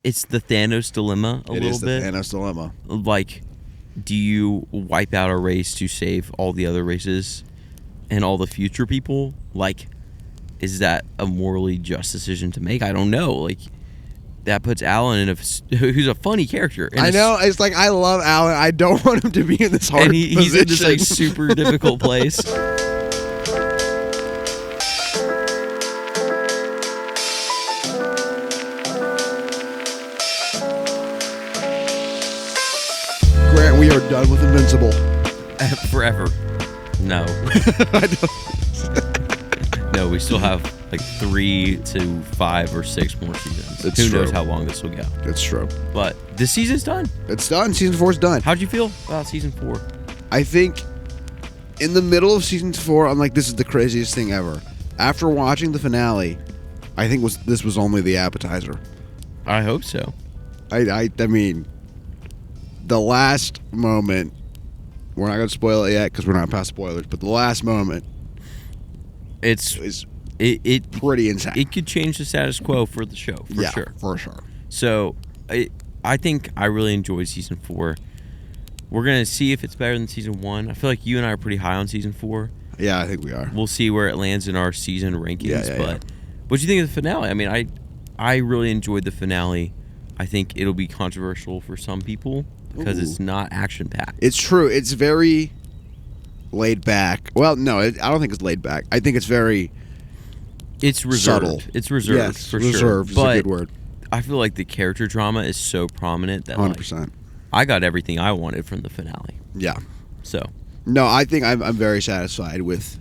it's the Thanos dilemma a little bit. It is the Thanos dilemma. Like, do you wipe out a race to save all the other races and all the future people? Like, is that a morally just decision to make? I don't know. Like, that puts Alan in who's a funny character. I know. It's like, I love Alan. I don't want him to be in this hard and he's position. in this, like, super difficult place. Grant, we are done with Invincible. Forever. No. I don't. No, we still have like 3 to 5 or 6 more seasons. It's Who true. knows how long this will go? It's true. But this season's done. It's done. Season 4 is done. How'd you feel about season 4? I think in the middle of season 4, I'm like, this is the craziest thing ever. After watching the finale, I think this was only the appetizer. I hope so. I mean, the last moment, we're not going to spoil it yet because we're not past spoilers, but the last moment It's pretty insane. It could change the status quo for the show, for sure. For sure. So, I think I really enjoyed season 4. We're going to see if it's better than season 1. I feel like you and I are pretty high on season 4. Yeah, I think we are. We'll see where it lands in our season rankings. Yeah. What do you think of the finale? I mean, I really enjoyed the finale. I think it'll be controversial for some people because it's not action-packed. It's true. It's very laid back. Well, no, I don't think it's laid back. I think it's very... It's reserved. Subtle. It's reserved, yes, for reserved sure. is a good word. I feel like the character drama is so prominent that 100%. I got everything I wanted from the finale. Yeah. So. No, I think I'm very satisfied with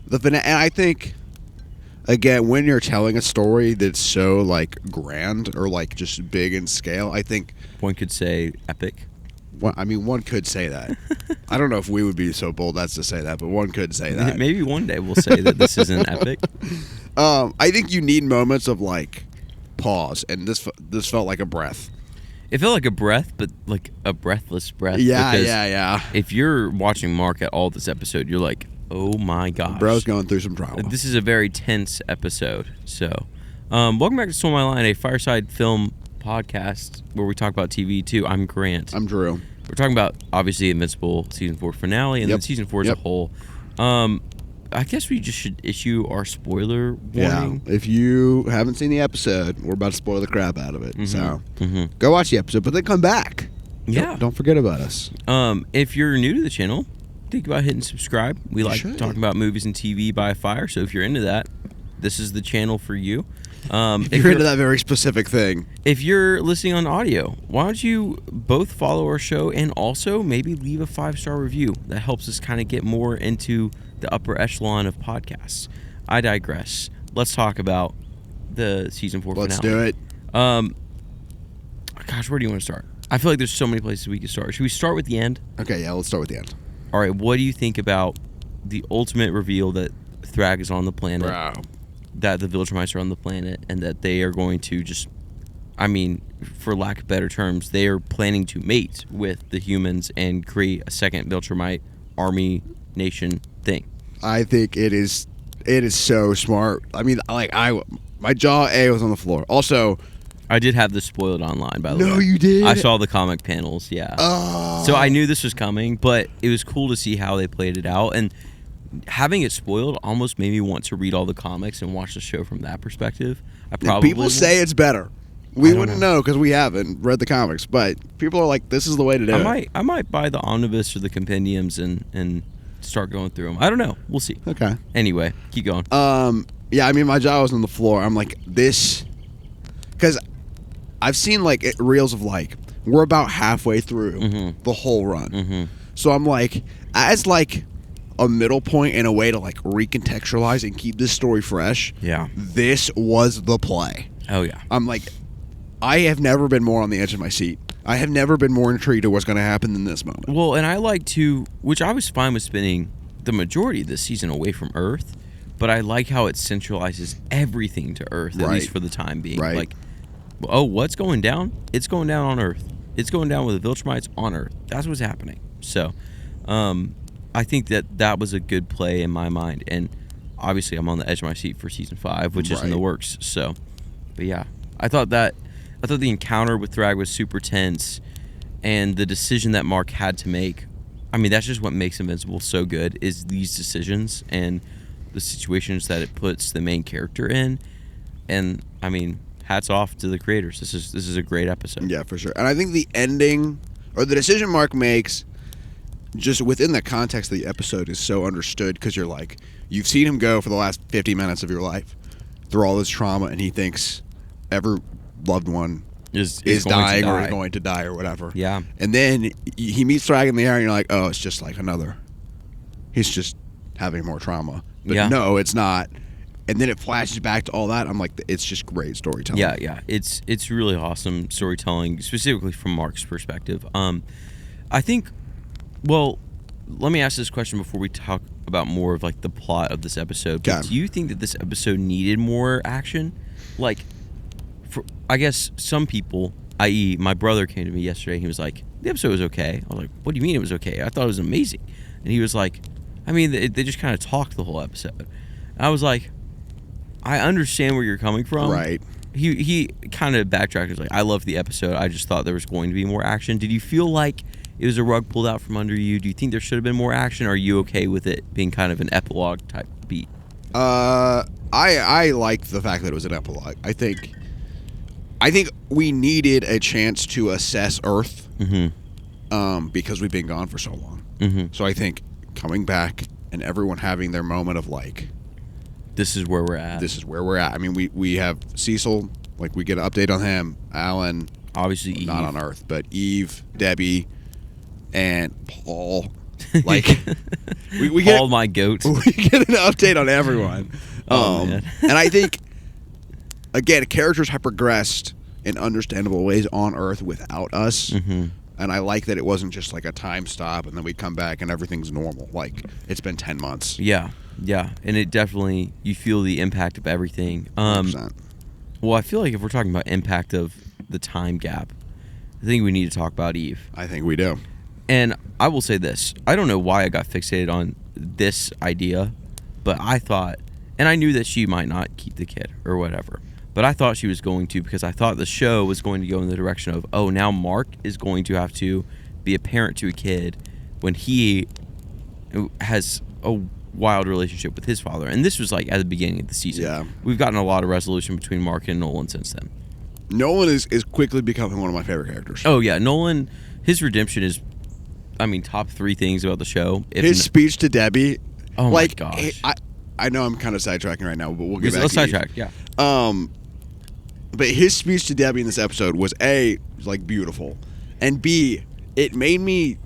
the finale. And I think, again, when you're telling a story that's so, like, grand or, like, just big in scale, I think... One could say epic. One could say that. I don't know if we would be so bold as to say that, but one could say that. Maybe one day we'll say that this is an epic. I think you need moments of, like, pause, and this felt like a breath. It felt like a breath, but like a breathless breath. Yeah. If you're watching Mark at all this episode, you're like, oh my gosh. Bro's going through some drama. This is a very tense episode. So, welcome back to Stole My Line, a Fireside film podcast where we talk about TV too. I'm Grant. I'm Drew. We're talking about, obviously, Invincible season 4 finale and then season 4 as a whole. I guess we just should issue our spoiler warning. Yeah, if you haven't seen the episode, we're about to spoil the crap out of it. So go watch the episode, but then come back. Yeah. Don't forget about us. If you're new to the channel, think about hitting subscribe. We like should. talking about movies and TV by fire, so if you're into that, this is the channel for you. If you're into that very specific thing. If you're listening on audio, why don't you both follow our show and also maybe leave a 5-star review? That helps us kind of get more into the upper echelon of podcasts. I digress. Let's talk about the season 4 finale. Let's do it. Gosh, where do you want to start? I feel like there's so many places we could start. Should we start with the end? Okay, yeah, let's start with the end. All right, what do you think about the ultimate reveal that Thrag is on the planet? Bro. That the Viltrumites are on the planet and that they are going to just, I mean, for lack of better terms, they are planning to mate with the humans and create a second Viltrumite army nation thing. I think it is so smart. I mean, like, my jaw was on the floor. Also, I did have this spoiled online, by the way. No, you did? I saw the comic panels, yeah. Oh. So I knew this was coming, but it was cool to see how they played it out. And having it spoiled almost made me want to read all the comics and watch the show from that perspective. People say it's better. We wouldn't know because we haven't read the comics, but people are like, this is the way to do it. I might buy the omnibus or the compendiums and start going through them. I don't know. We'll see. Okay. Anyway, keep going. Yeah, I mean, my jaw was on the floor. I'm like, this... Because I've seen, like, reels of, like, we're about halfway through the whole run. So I'm like, as, like, a middle point and a way to, like, recontextualize and keep this story fresh, this was the play. Oh, yeah. I'm like, I have never been more on the edge of my seat. I have never been more intrigued at what's going to happen than this moment. Well, and I like to, which I was fine with spending the majority of this season away from Earth, but I like how it centralizes everything to Earth, at least for the time being. Right. Like, oh, what's going down? It's going down on Earth. It's going down with the Viltrumites on Earth. That's what's happening. So, I think that was a good play in my mind, and obviously I'm on the edge of my seat for season 5, which is in the works. So, but yeah, I thought that I thought the encounter with Thrag was super tense, and the decision that Mark had to make. I mean, that's just what makes Invincible so good, is these decisions and the situations that it puts the main character in. And I mean, hats off to the creators. This is a great episode. Yeah, for sure. And I think the ending, or the decision Mark makes, just within the context of the episode, is so understood, because you're like, you've seen him go for the last 50 minutes of your life through all this trauma, and he thinks every loved one is dying or is going to die or whatever. Yeah. And then he meets Thrag in the air, and you're like, oh, it's just like another. He's just having more trauma. But no, it's not. And then it flashes back to all that. I'm like, it's just great storytelling. Yeah. It's really awesome storytelling, specifically from Mark's perspective. I think, well, let me ask this question before we talk about more of like the plot of this episode. But do you think that this episode needed more action? Like, I guess some people, i.e. my brother, came to me yesterday. He was like, the episode was okay. I was like, what do you mean it was okay? I thought it was amazing. And he was like, I mean, they just kind of talked the whole episode. And I was like, I understand where you're coming from. Right. He kind of backtracked. He was like, I loved the episode. I just thought there was going to be more action. Did you feel like it was a rug pulled out from under you? Do you think there should have been more action? Or are you okay with it being kind of an epilogue type beat? I like the fact that it was an epilogue. I think we needed a chance to assess Earth, because we've been gone for so long. So I think coming back and everyone having their moment of like, this is where we're at. This is where we're at. I mean, we have Cecil, like we get an update on him. Alan, obviously Eve. Not on Earth, but Eve, Debbie, and Paul. Like we get Paul, my goat. We get an update on everyone. Man. And I think, again, characters have progressed in understandable ways on Earth without us. And I like that it wasn't just like a time stop and then we come back and everything's normal. Like, it's been 10 months. Yeah. And it definitely, you feel the impact of everything. 100%. Well, I feel like if we're talking about impact of the time gap, I think we need to talk about Eve. I think we do. And I will say this. I don't know why I got fixated on this idea, but I thought, and I knew that she might not keep the kid or whatever, but I thought she was going to, because I thought the show was going to go in the direction of, oh, now Mark is going to have to be a parent to a kid when he has a wild relationship with his father. And this was like at the beginning of the season. Yeah. We've gotten a lot of resolution between Mark and Nolan since then. Nolan is quickly becoming one of my favorite characters. Oh, yeah. Nolan, his redemption is, I mean, top 3 things about the show. His speech to Debbie. Oh, my gosh. I know I'm kind of sidetracking right now, but we'll get back to Let's sidetrack, yeah. But his speech to Debbie in this episode was A, like beautiful, and B, it made me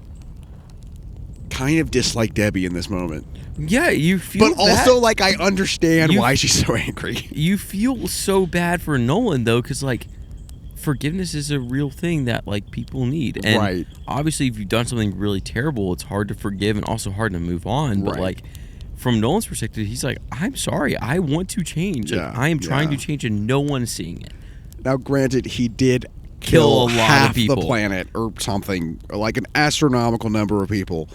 kind of dislike Debbie in this moment. Yeah, you feel But also, like, I understand why she's so angry. You feel so bad for Nolan, though, because, like, forgiveness is a real thing that, like, people need. And obviously, if you've done something really terrible, it's hard to forgive and also hard to move on. But, like, from Nolan's perspective, he's like, I'm sorry. I want to change. Like, I am trying to change, and no one's seeing it. Now, granted, he did kill a lot half of people. the planet or something, or like an astronomical number of people,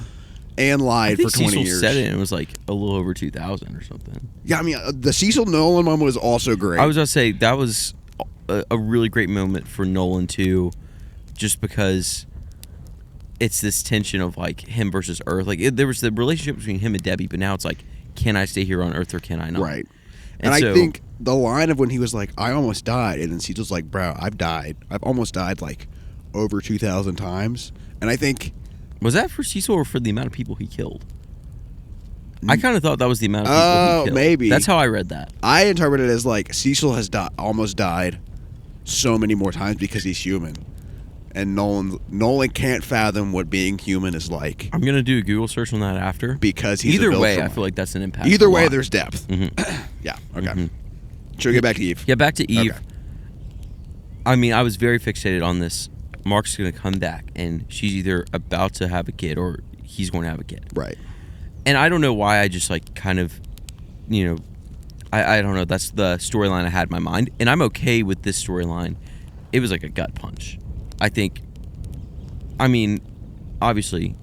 and lied for 20 Cecil years. said it, and it was like a little over 2,000 or something. Yeah, I mean, the Cecil Nolan moment was also great. I was going to say, that was a really great moment for Nolan, too, just because it's this tension of, like, him versus Earth. Like, there was the relationship between him and Debbie, but now it's like, can I stay here on Earth or can I not? Right. And I think the line of when he was like, I almost died, and then Cecil's like, bro, I've died. I've almost died, like, over 2,000 times. And I think... Was that for Cecil or for the amount of people he killed? I kind of thought that was the amount of people he killed. Maybe. That's how I read that. I interpret it as, like, Cecil has almost died so many more times because he's human. And Nolan can't fathom what being human is like. I'm going to do a Google search on that after. Because he's Either a way, Viltrumite. I feel like that's an impact. Either way, there's depth. Yeah, okay. Mm-hmm. Should we get back to Eve? Yeah, back to Eve. Okay. I mean, I was very fixated on this. Mark's going to come back, and she's either about to have a kid or he's going to have a kid. Right. And I don't know why I just, like, kind of, you know, I don't know. That's the storyline I had in my mind. And I'm okay with this storyline. It was like a gut punch. I think, I mean, obviously,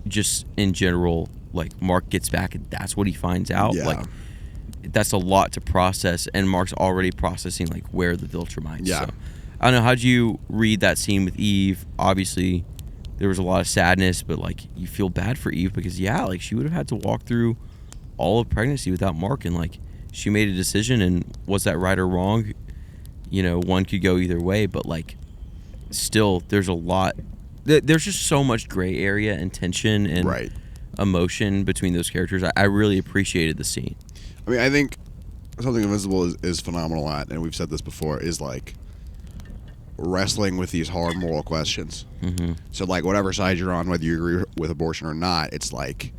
just in general, like, Mark gets back and that's what he finds out. Yeah. Like, that's a lot to process, and Mark's already processing, like, where the Viltrumites. Yeah. So I don't know. How'd you read that scene with Eve? Obviously, there was a lot of sadness, but like you feel bad for Eve because like she would have had to walk through all of pregnancy without Mark, and like she made a decision, and was that right or wrong? One could go either way, but like still, there's a lot. There's just so much gray area and tension and emotion between those characters. I really appreciated the scene. I mean, I think something Invincible is phenomenal at, and we've said this before, is like wrestling with these hard moral questions. Mm-hmm. So like whatever side you're on, whether you agree with abortion or not, it's like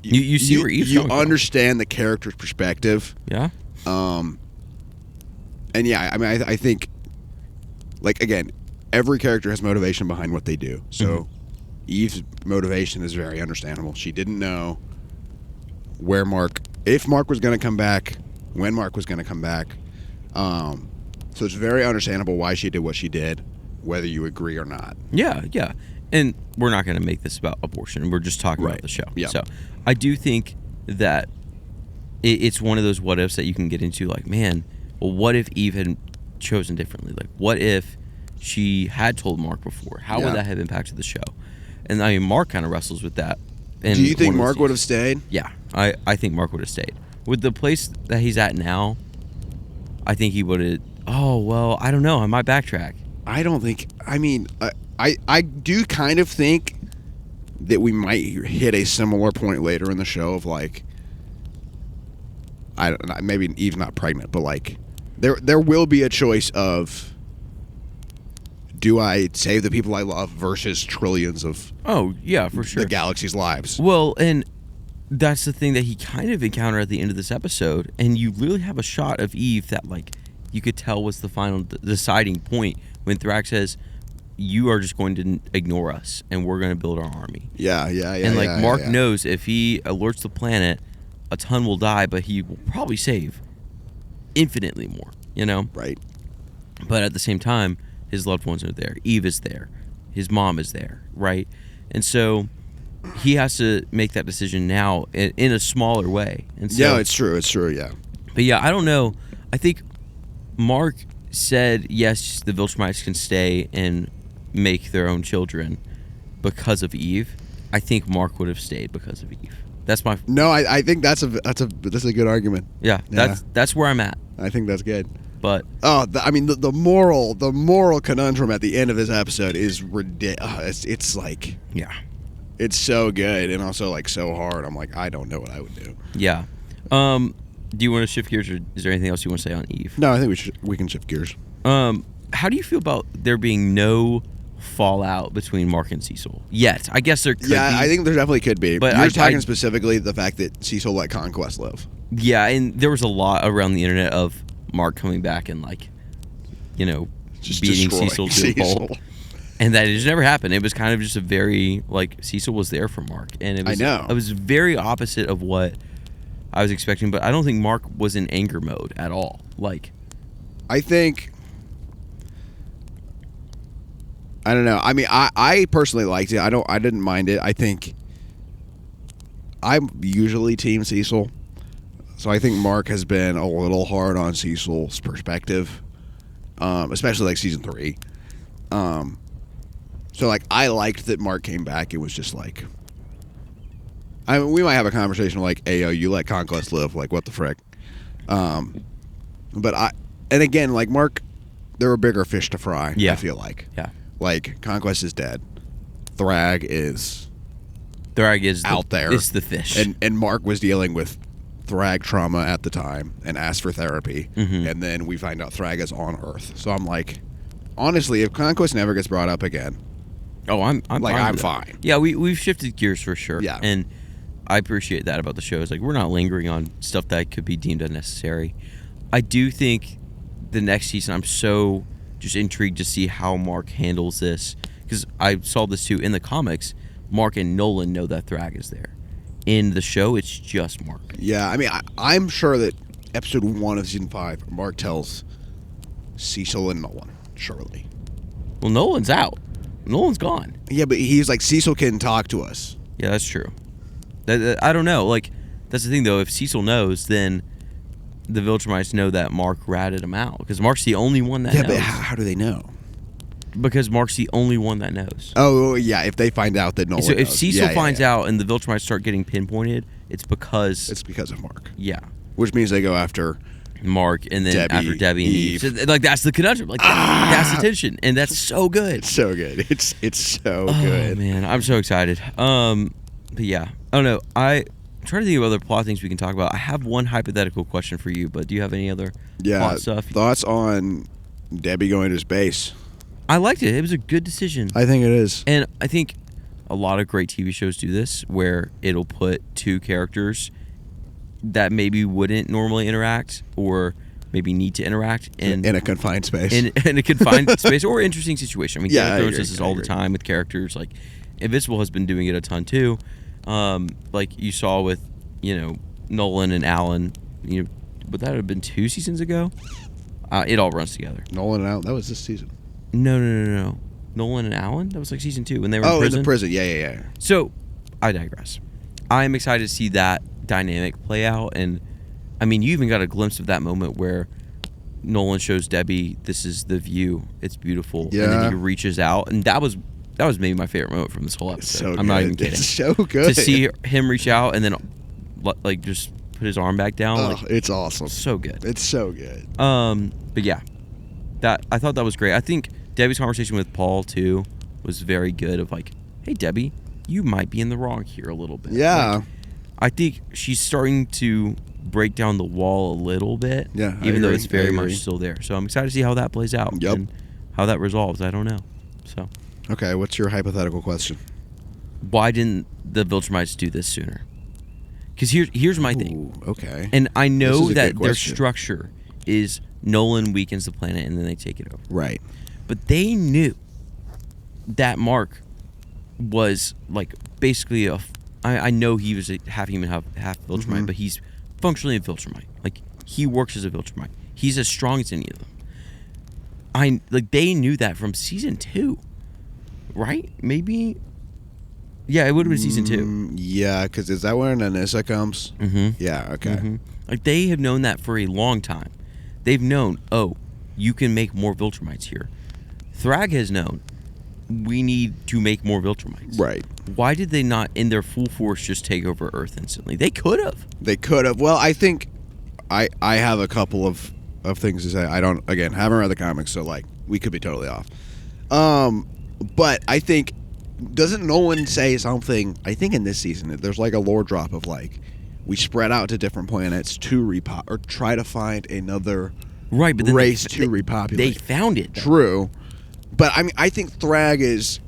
you see where Eve's you understand the character's perspective. Yeah. And yeah, I mean, I think, like, again, every character has motivation behind what they do. So Eve's motivation is very understandable. She didn't know if Mark was going to come back, when Mark was going to come back. So it's very understandable why she did what she did, whether you agree or not. Yeah. And we're not going to make this about abortion. We're just talking about the show. Yeah. So I do think that it's one of those what ifs that you can get into, like, man, well, what if Eve had chosen differently? Like, what if she had told Mark before? How would that have impacted the show? And I mean, Mark kind of wrestles with that. Do you think Mark would have stayed? Yeah, I think Mark would have stayed. With the place that he's at now, I think he would have. Oh, well, I don't know. I might backtrack. I don't think. I mean, I do kind of think that we might hit a similar point later in the show of like, I don't know, maybe Eve's not pregnant, but like, there will be a choice of, do I save the people I love versus trillions of for sure the galaxy's lives? Well, and that's the thing that he kind of encountered at the end of this episode, and you literally have a shot of Eve that like you could tell was the final deciding point when Thrak says, you are just going to ignore us and we're going to build our army. Yeah. And like Mark knows if he alerts the planet, a ton will die, but he will probably save infinitely more, Right. But at the same time, his loved ones are there. Eve is there. His mom is there, right? And so he has to make that decision now in a smaller way. And so, it's true, yeah. But yeah, I don't know. I think Mark said, yes, the Viltrumites can stay and make their own children because of Eve. I think Mark would have stayed because of Eve. That's my... No, I think that's a good argument. Yeah, that's where I'm at. I think that's good. But I mean, the moral conundrum at the end of this episode is ridiculous. It's like, it's so good and also like so hard. I'm like, I don't know what I would do. Yeah. Do you want to shift gears, or is there anything else you want to say on Eve? No, I think we can shift gears. How do you feel about there being no fallout between Mark and Cecil yet? I guess there could be. I think there definitely could be. But you're talking specifically the fact that Cecil let Conquest live. Yeah, and there was a lot around the internet of Mark coming back and like, just beating Cecil to a pulp. And that it just never happened. It was kind of just a very, like, Cecil was there for Mark. And it was, it was very opposite of what I was expecting, but I don't think Mark was in anger mode at all. Like, I think, I don't know. I mean, I personally liked it. I didn't mind it. I think I'm usually team Cecil. So I think Mark has been a little hard on Cecil's perspective, especially like season 3. So like I liked that Mark came back. It was just like, I mean, we might have a conversation like, "Hey, yo, you let Conquest live? Like, what the frick?" But and again, like Mark, there are bigger fish to fry. Yeah. I feel like. Yeah. Like Conquest is dead. Thrag is out there. It's the fish. And Mark was dealing with Thrag trauma at the time and asked for therapy. Mm-hmm. And then we find out Thrag is on Earth. So I'm like, honestly, if Conquest never gets brought up again, I'm fine. Yeah, we've shifted gears for sure. Yeah. And I appreciate that about the show. It's like we're not lingering on stuff that could be deemed unnecessary. I do think the next season, I'm so just intrigued to see how Mark handles this, because I saw this too in the comics. Mark and Nolan know that Thrag is there. In the show, it's just Mark. Yeah, I mean, I'm sure that episode 1 of season 5, Mark tells Cecil and Nolan, surely. Well, Nolan's out. Nolan's gone. Yeah, but he's like, Cecil can talk to us. Yeah, that's true. I don't know. Like, that's the thing, though. If Cecil knows, then the Viltrumites know that Mark ratted him out because Mark's the only one that knows. But how do they know? Because Mark's the only one that knows. Oh, yeah, if they find out that Nolan So if knows. Cecil finds out and the Viltrumites start getting pinpointed, it's because of Mark. Yeah. Which means they go after Mark and then Debbie, after Debbie and Eve. So, like, that's the conundrum. Like, that's the tension, and that's so good. It's so good. It's so Oh, good. man, I'm so excited. But yeah, I don't know. I'm trying to think of other plot things we can talk about. I have one hypothetical question for you, but do you have any other plot stuff? Thoughts on Debbie going to space? I liked it. It was a good decision. I think it is. And I think a lot of great TV shows do this, where it'll put two characters that maybe wouldn't normally interact or maybe need to interact in a confined space. In a confined space or interesting situation. I mean, Game of Thrones does this all the time with characters. Like, Invincible has been doing it a ton too. Like you saw with, Nolan and Alan, would that have been 2 seasons ago? It all runs together. Nolan and Alan, that was this season. No. Nolan and Alan? That was like season 2 when they were in prison. In the prison. Yeah. So, I digress. I'm excited to see that dynamic play out, and I mean, you even got a glimpse of that moment where Nolan shows Debbie, "This is the view. It's beautiful." Yeah. And then he reaches out, and that was maybe my favorite moment from this whole episode. I'm not even kidding. It's so good to see him reach out and then like just put his arm back down. Oh, it's awesome. So good. It's so good. But yeah, I thought that was great. I think Debbie's conversation with Paul too was very good. Of like, hey Debbie, you might be in the wrong here a little bit. Yeah. Like, I think she's starting to break down the wall a little bit. Yeah, even though it's very much still there. So I'm excited to see how that plays out. Yep. And how that resolves. I don't know. So. Okay, what's your hypothetical question? Why didn't the Viltrumites do this sooner? Because here's my thing. Okay. And I know that their structure is Nolan weakens the planet and then they take it over. Right. But they knew that Mark was like basically I know he was half human, half Viltrumite, but he's functionally a Viltrumite. Like, he works as a Viltrumite. He's as strong as any of them. They knew that from season 2, right? Maybe. Yeah, it would have been season 2. Yeah, because is that when Anissa comes? Mm-hmm. Yeah. Okay. Mm-hmm. Like, they have known that for a long time. They've known, you can make more Viltrumites here. Thrag has known, we need to make more Viltrumites. Right. Why did they not, in their full force, just take over Earth instantly? They could have. Well, I think I have a couple of things to say. I haven't read the comics, so like we could be totally off. But I think, doesn't Nolan say something? I think in this season there's like a lore drop of like, we spread out to different planets to or try to find another race to repopulate. They found it. Though. True. But I mean, I think Thrag is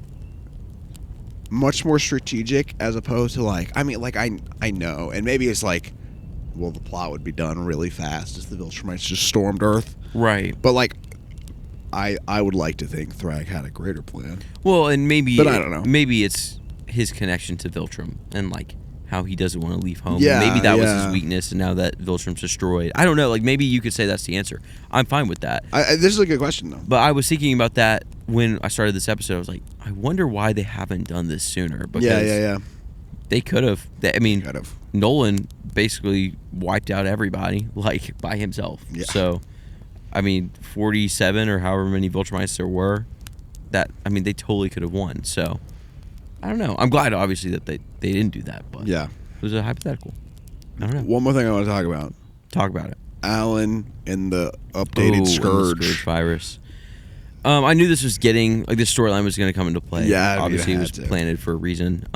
much more strategic as opposed to like, I mean, like I know, and maybe it's like, well, the plot would be done really fast if the Viltrumites just stormed Earth. Right. But like, I would like to think Thrag had a greater plan. Well, and maybe, but I don't know. Maybe it's his connection to Viltrum and like how he doesn't want to leave home. Yeah, maybe that was his weakness, and now that Viltrum's destroyed, I don't know. Like, maybe you could say that's the answer. I'm fine with that. This is a good question, though. But I was thinking about that when I started this episode. I was like, I wonder why they haven't done this sooner. Because yeah. They could have. Nolan basically wiped out everybody like by himself. Yeah. So, 47 or however many Viltrumites there were, they totally could have won. So, I don't know. I'm glad, obviously, that they didn't do that. But yeah, it was a hypothetical. I don't know. One more thing I want to talk about. Talk about it. Alan and the updated Scourge. The Scourge virus. I knew this was getting this storyline was going to come into play. Yeah, obviously it was planted for a reason.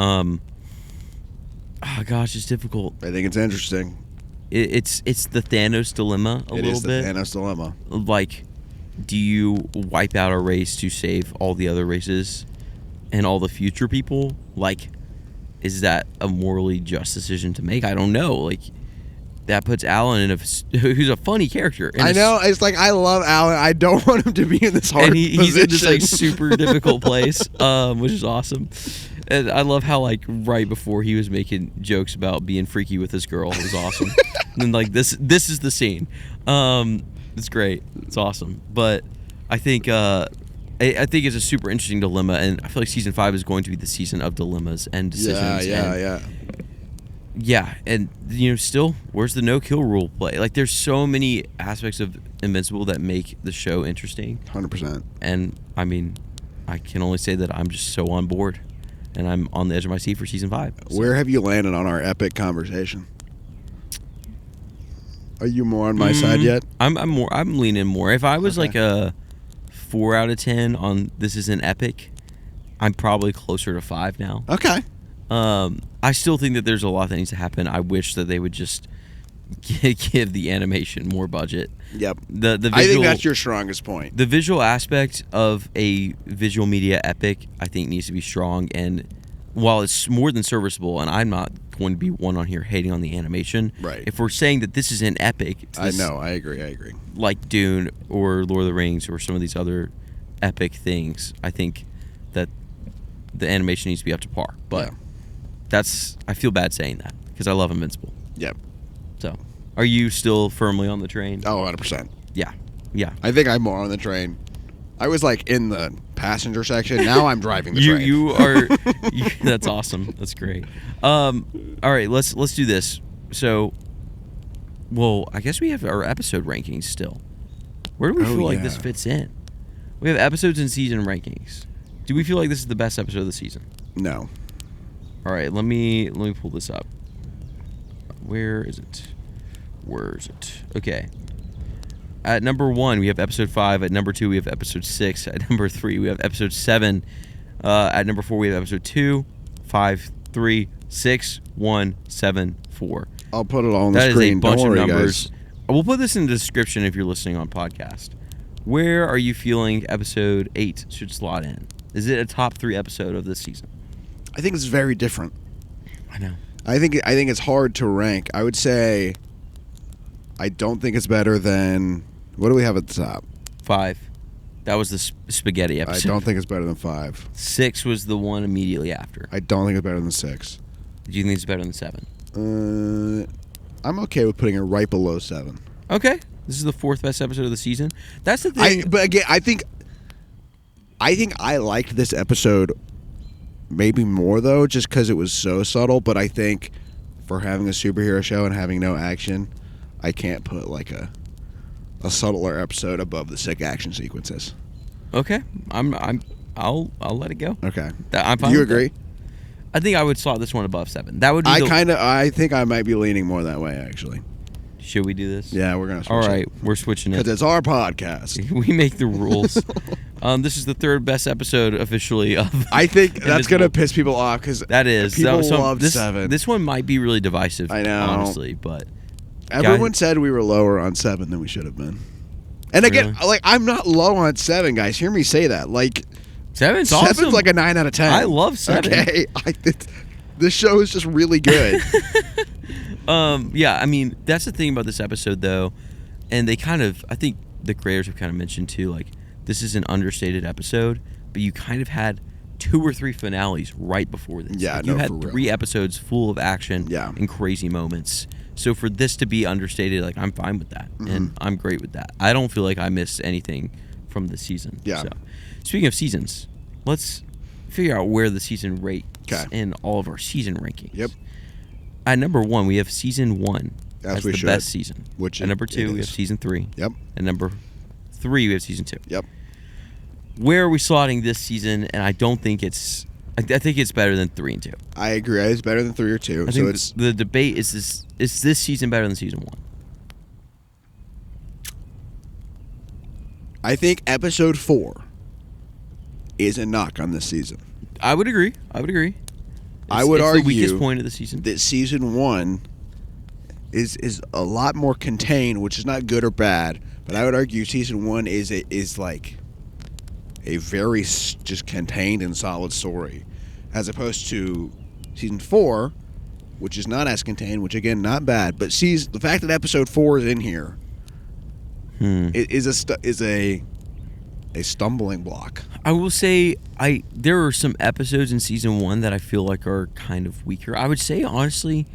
It's difficult. I think it's interesting. It's the Thanos dilemma a little bit. It is the Thanos dilemma. Like, do you wipe out a race to save all the other races and all the future people? Like, is that a morally just decision to make? I don't know. Like, that puts Alan who's a funny character. I know. It's like, I love Alan. I don't want him to be in this hard position. He's in this like super difficult place, which is awesome. And I love how like right before he was making jokes about being freaky with this girl. It was awesome. And then like this is the scene. It's great. It's awesome. But I think I think it's a super interesting dilemma, and I feel like season 5 is going to be the season of dilemmas and decisions. Yeah. Yeah, and still, where's the no-kill rule play? Like, there's so many aspects of Invincible that make the show interesting. 100%. And, I mean, I can only say that I'm just so on board, and I'm on the edge of my seat for Season 5. So. Where have you landed on our epic conversation? Are you more on my side yet? I'm leaning more. If I was like a 4 out of 10 on this is an epic, I'm probably closer to 5 now. Okay. I still think that there's a lot that needs to happen. I wish that they would just give the animation more budget. Yep. The visual, I think that's your strongest point. The visual aspect of a visual media epic, I think, needs to be strong. And while it's more than serviceable, and I'm not going to be one on here hating on the animation, right? If we're saying that this is an epic, I know, I agree. Like Dune or Lord of the Rings or some of these other epic things, I think that the animation needs to be up to par. But I feel bad saying that because I love Invincible. Yep. So, are you still firmly on the train? Oh, 100%. Yeah. I think I'm more on the train. I was like in the passenger section. Now I'm driving the train. You are. That's awesome. That's great. All right, let's do this. So, well, I guess we have our episode rankings still. Where do we feel like this fits in? We have episodes and season rankings. Do we feel like this is the best episode of the season? No. All right, let me pull this up. Where is it? Okay. At number 1, we have episode 5. At number 2, we have episode 6. At number 3, we have episode 7. At number 4, we have episode 2, 5, 3, 6, 1, 7, 4. I'll put it all on the screen. That is a bunch of numbers. Guys. We'll put this in the description if you're listening on podcast. Where are you feeling episode 8 should slot in? Is it a top 3 episode of this season? I think it's very different. I know. I think it's hard to rank. I would say I don't think it's better than... What do we have at the top? 5. That was the spaghetti episode. I don't think it's better than 5. 6 was the one immediately after. I don't think it's better than 6. Do you think it's better than 7? I'm okay with putting it right below 7. Okay. This is the 4th best episode of the season. That's the thing. But again, I think I liked this episode maybe more, though, just because it was so subtle. But I think for having a superhero show and having no action, I can't put like a subtler episode above the sick action sequences. Okay, I'll let it go. Okay, I'm fine. Do you agree? I think I would slot this one above 7. That would be I think I might be leaning more that way, actually. Should we do this? Yeah, we're gonna switch. All right, we're switching it because it's our podcast. We make the rules. This is the 3rd best episode officially of. I think that's gonna piss people off because that is people love 7. This one might be really divisive. I know, honestly, but everyone said we were lower on 7 than we should have been. And again, like I'm not low on 7, guys. Hear me say that. Like 7's awesome. 7's like a 9 out of 10. I love 7. Okay, this show is just really good. Yeah, I mean, that's the thing about this episode, though, and I think the creators have kind of mentioned, too, like, this is an understated episode, but you kind of had 2 or 3 finales right before this. Yeah, like, no, you had for real. 3 episodes full of action and crazy moments. So for this to be understated, like, I'm fine with that, and I'm great with that. I don't feel like I missed anything from the season. Yeah. So, speaking of seasons, let's figure out where the season rates in all of our season rankings. Yep. At number 1, we have season 1 as the best season. Which at number 2, we have season 3. Yep. At number 3, we have season 2. Yep. Where are we slotting this season? And I don't think it's. I think it's better than 3 and 2. I agree. It's better than 3 or 2. I think the debate is this: is this season better than season 1? I think episode 4 is a knock on this season. I would agree. I would argue the weakest point of the season. That season 1 is a lot more contained, which is not good or bad. But I would argue season 1 is like a very just contained and solid story, as opposed to season 4, which is not as contained, which again not bad. But the fact that episode 4 is in here is a stumbling block. I will say there are some episodes in season 1 that I feel like are kind of weaker. I would say honestly,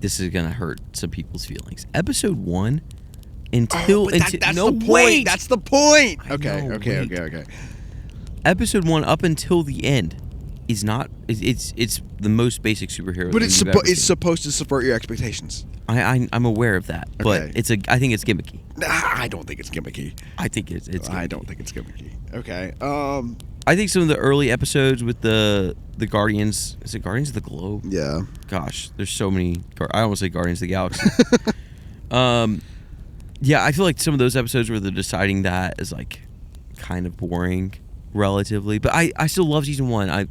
this is gonna hurt some people's feelings. Episode 1 that's the point. That's the point. Okay. Okay. Episode 1 up until the end is not. It's the most basic superhero. But thing it's you've ever it's seen. supposed to subvert your expectations. I'm aware of that, but Okay. I think it's gimmicky. Nah, I don't think it's gimmicky. I think it's. Gimmicky. I don't think it's gimmicky. Okay. I think some of the early episodes with the Guardians. Is it Guardians of the Globe? Yeah. Gosh, there's so many. I almost say Guardians of the Galaxy. Yeah, I feel like some of those episodes where they're deciding that is like kind of boring, relatively. But I still love season 1.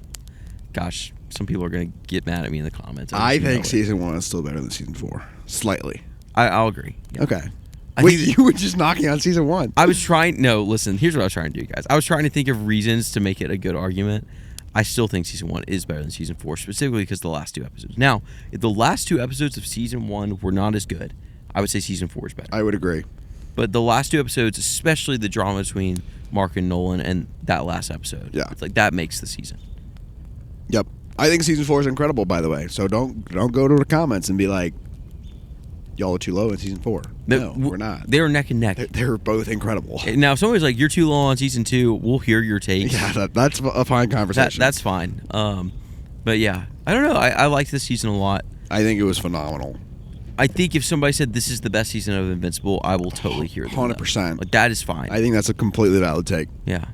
Gosh, some people are gonna get mad at me in the comments. I think season 1 is still better than season 4. Slightly. I'll agree. Yeah. Okay. I Wait, think you were just knocking on season 1. I was trying. No, listen. Here's what I was trying to do, guys. I was trying to think of reasons to make it a good argument. I still think season 1 is better than season 4, specifically because the last 2 episodes. Now, if the last 2 episodes of season 1 were not as good, I would say season 4 is better. I would agree. But the last 2 episodes, especially the drama between Mark and Nolan, and that last episode, it's like that makes the season. Yep. I think season 4 is incredible, by the way. So don't go to the comments and be like, y'all are too low in season 4. No, we're not. They're neck and neck. They're both incredible. Now, if somebody's like, you're too low on season 2, we'll hear your take. Yeah, that's a fine conversation. That's fine. But yeah, I don't know. I liked this season a lot. I think it was phenomenal. I think if somebody said this is the best season of Invincible, I will totally hear them. 100%. Like, that is fine. I think that's a completely valid take. Yeah.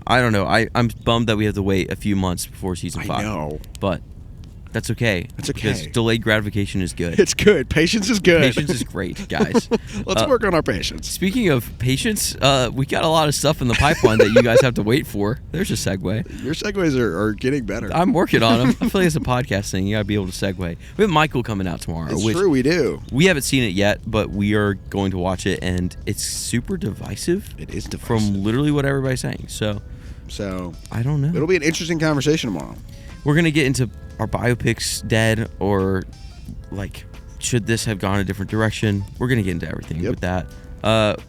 I don't know. I'm bummed that we have to wait a few months before season 5. I know. But that's okay. It's okay. Because delayed gratification is good. It's good. Patience is good. Patience is great, guys. Let's work on our patience. Speaking of patience, we got a lot of stuff in the pipeline that you guys have to wait for. There's a segue. Your segues are getting better. I'm working on them. I feel like it's a podcast thing. You got to be able to segue. We have Michael coming out tomorrow. It's true, we do. We haven't seen it yet, but we are going to watch it, and it's super divisive. It is divisive. From literally what everybody's saying. So I don't know. It'll be an interesting conversation tomorrow. We're going to get into our biopics dead, or like, should this have gone a different direction? We're going to get into everything with that.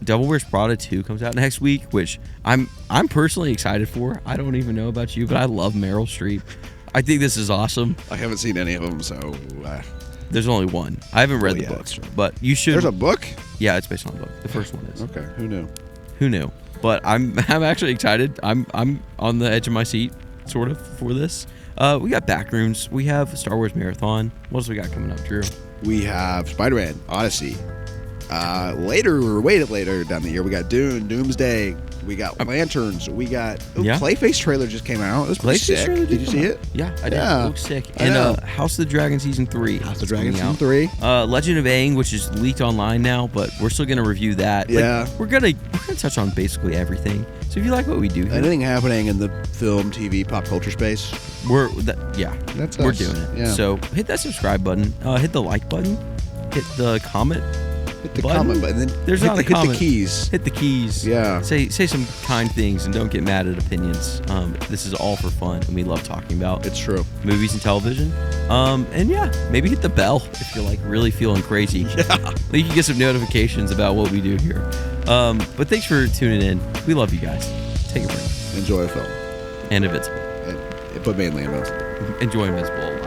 Devil Wears Prada 2 comes out next week, which I'm personally excited for. I don't even know about you, but I love Meryl Streep. I think this is awesome. I haven't seen any of them, so... There's only one. I haven't read the book, but you should... There's a book? Yeah, it's based on a book. The first one is. Okay, who knew? But I'm actually excited. I'm on the edge of my seat, sort of, for this. We got Backrooms. We have Star Wars Marathon. What else we got coming up, Drew? We have Spider-Man, Odyssey. Later down the year, we got Dune, Doomsday. We got Lanterns. We got Clayface trailer just came out. It was pretty sick. Did you see it? Yeah, I did. It looks sick. And House of the Dragon season 3. House of the Dragon season 3. Legend of Aang, which is leaked online now, but we're still gonna review that. Yeah, like, we're gonna touch on basically everything. So if you like what we do here, anything happening in the film, TV, pop culture space, we're doing it. Yeah. So hit that subscribe button. Hit the like button. Hit the comment. Hit the comment button. Then there's not a comment. Hit the keys. Hit the keys. Yeah. Say some kind things and don't get mad at opinions. This is all for fun, and we love talking about. It's true. Movies and television. And yeah, maybe hit the bell if you're like really feeling crazy. Yeah. You can get some notifications about what we do here. But thanks for tuning in. We love you guys. Take a break. Enjoy the film. And Invincible. But mainly Invincible. Enjoy Invincible.